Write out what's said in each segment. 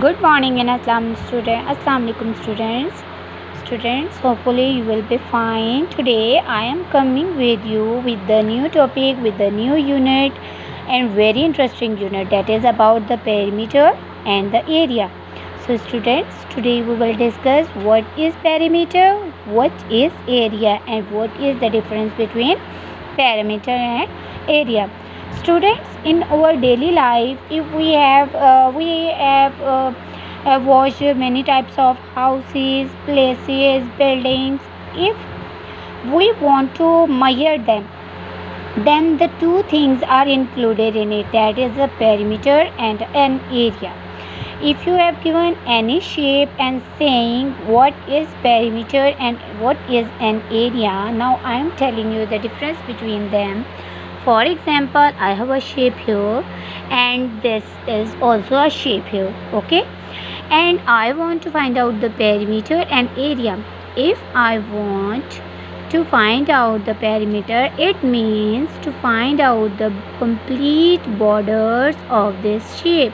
Good morning and Assalamu alaikum students. Students, hopefully you will be fine. Today I am coming with you with the new topic, with the new unit and very interesting unit, that is about the perimeter and the area. So students, today we will discuss what is perimeter, what is area, and what is the difference between perimeter and area. Students, in our daily life, if we have watched many types of houses, places, buildings. If we want to measure them, then the two things are included in it, that is a perimeter and an area. If you have given any shape and saying what is perimeter and what is an area, now I am telling you the difference between them. For example, I have a shape here and this is also a shape here, okay, and I want to find out the perimeter and area. If I want to find out the perimeter, it means to find out the complete borders of this shape.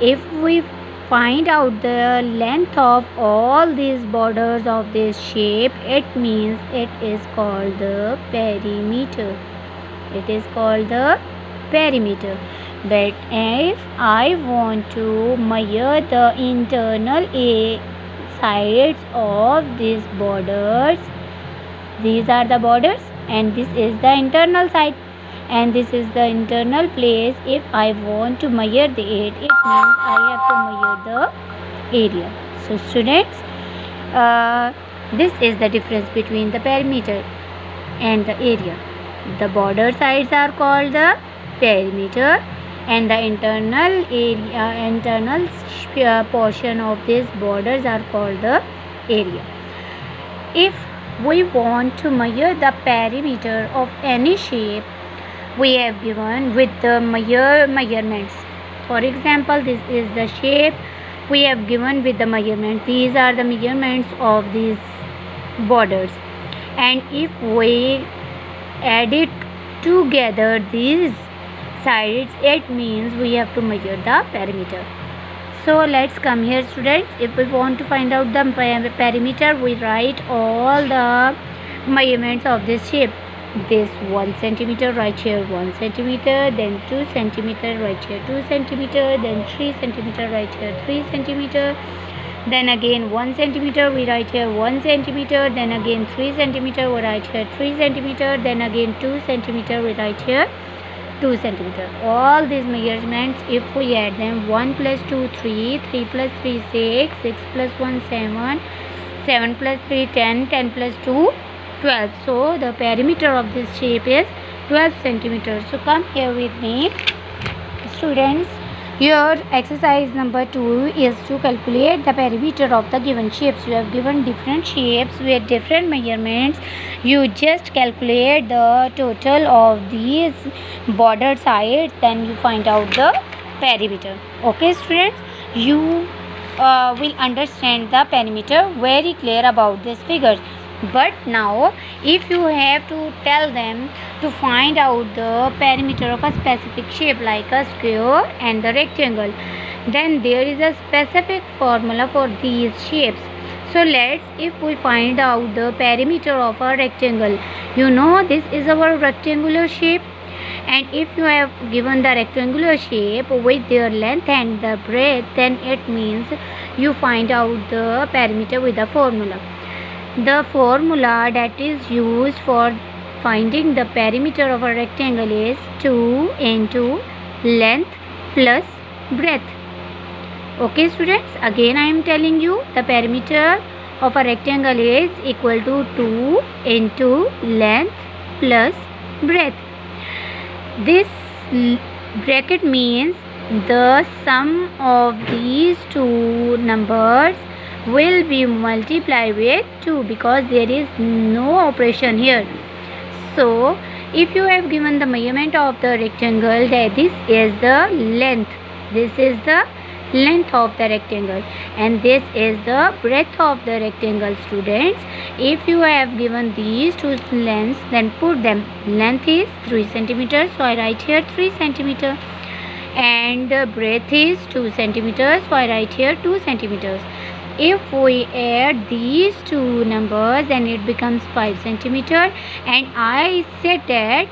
If we find out the length of all these borders of this shape, it means it is called the perimeter. It is called the perimeter. But if I want to measure the internal sides of these borders, these are the borders and this is the internal side and this is the internal place. If I want to measure it means I have to measure the area. So students, this is the difference between the perimeter and the area. The border sides are called the perimeter and the internal portion of these borders are called the area. If we want to measure the perimeter of any shape, we have given with the measurements. For example, this is the shape we have given with the measurements. These are the measurements of these borders, and if we add it together these sides, it means we have to measure the perimeter. So let's come here students. If we want to find out the perimeter, we write all the measurements of this shape. This 1 centimeter, right here 1 centimeter, then 2 centimeter, right here 2 centimeter, then 3 centimeter, right here 3 centimeter, then again 1 centimeter, we write here 1 centimeter, then again 3 centimeter, we write here 3 centimeter, then again 2 centimeter, we write here 2 centimeter. All these measurements, if we add them, 1 plus 2 3, 3 plus 3 6, 6 plus 1 7, 7 plus 3 10, 10 plus 2 12. So the perimeter of this shape is 12 centimeters. So come here with me students. Your exercise number 2 is to calculate the perimeter of the given shapes. You have given different shapes with different measurements. You just calculate the total of these border sides, then you find out the perimeter. Okay students, you will understand the perimeter very clear about these figures. But now if you have to tell them to find out the perimeter of a specific shape like a square and the rectangle, then there is a specific formula for these shapes. So if we find out the perimeter of a rectangle, you know this is our rectangular shape, and if you have given the rectangular shape with their length and the breadth, then it means you find out the perimeter with the formula. The formula that is used for finding the perimeter of a rectangle is 2 into length plus breadth. Okay students, again I am telling you the perimeter of a rectangle is equal to 2 into length plus breadth. This bracket means the sum of these two numbers will be multiplied with 2 because there is no operation here. So if you have given the measurement of the rectangle, that this is the length, this is the length of the rectangle, and this is the breadth of the rectangle. Students, if you have given these two lengths, then put them. Length is 3 centimeters, so I write here 3 centimeter. and the breadth is 2 centimeters. So I write here 2 centimeters. If we add these two numbers, then it becomes 5 centimeter, and I said that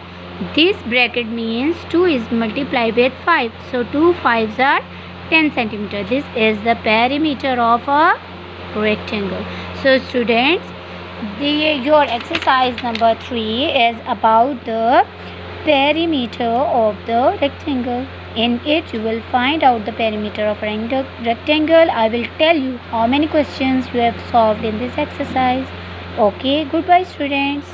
this bracket means 2 is multiplied with 5, so 2 5s are 10 centimeter. This is the perimeter of a rectangle. So students, your exercise number 3 is about the perimeter of the rectangle. In it you will find out the perimeter of rectangle. I will tell you how many questions you have solved in this exercise. Okay, goodbye students.